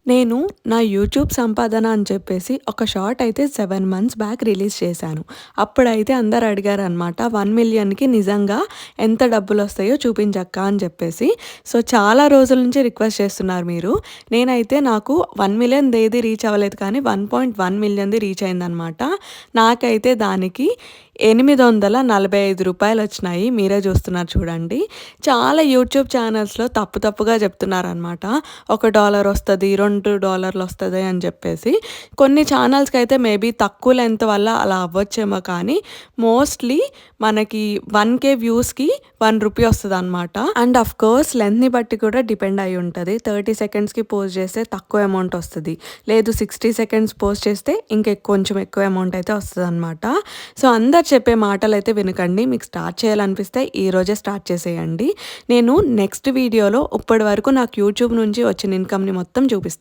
నేను నా యూట్యూబ్ సంపాదన అని చెప్పేసి ఒక షార్ట్ అయితే 7 మంత్స్ బ్యాక్ రిలీజ్ చేశాను. అప్పుడైతే అందరూ అడిగారనమాట 1,000,000కి నిజంగా ఎంత డబ్బులొస్తాయో చూపించక్క అని చెప్పేసి. సో, చాలా రోజుల నుంచి రిక్వెస్ట్ చేస్తున్నారు మీరు. నేనైతే నాకు 1,000,000 ఏది రీచ్ అవ్వలేదు కానీ 1.1 మిలియన్‌ది రీచ్ అయిందనమాట. నాకైతే దానికి రూ. 845 వచ్చినాయి. మీరే చూస్తున్నారు చూడండి. చాలా యూట్యూబ్ ఛానల్స్‌లో తప్పుగా చెప్తున్నారనమాట. $1 వస్తది, $2 వస్తది అని చెప్పేసి. కొన్ని ఛానల్స్‌కైతే మేబీ తక్కువ లెంత్ వల్ల అలా అవ్వచ్చేమో కానీ మోస్ట్‌లీ మనకి 1,000 వ్యూస్‌కి ₹1 వస్తదనమాట. అండ్ ఆఫ్‌కోర్స్ లెంత్‌ని బట్టి కూడా డిపెండ్ అయ్యి ఉంటది. 30 సెకండ్స్‌కి పోస్ట్ చేస్తే తక్కువ అమౌంట్ వస్తది. లేదు 60 సెకండ్స్ పోస్ట్ చేస్తే కొంచెం ఎక్కువ అమౌంట్ అయితే వస్తదనమాట. సో, అందరు చెప్పే మాటలైతే వినకండి. మీకు స్టార్ట్ చేయాలనిపిస్తే ఈరోజే స్టార్ట్ చేసేయండి. నేను నెక్స్ట్ వీడియోలో ఇప్పటి వరకు నాకు యూట్యూబ్ నుంచి వచ్చిన ఇన్‌కమ్‌ని మొత్తం చూపిస్తాను.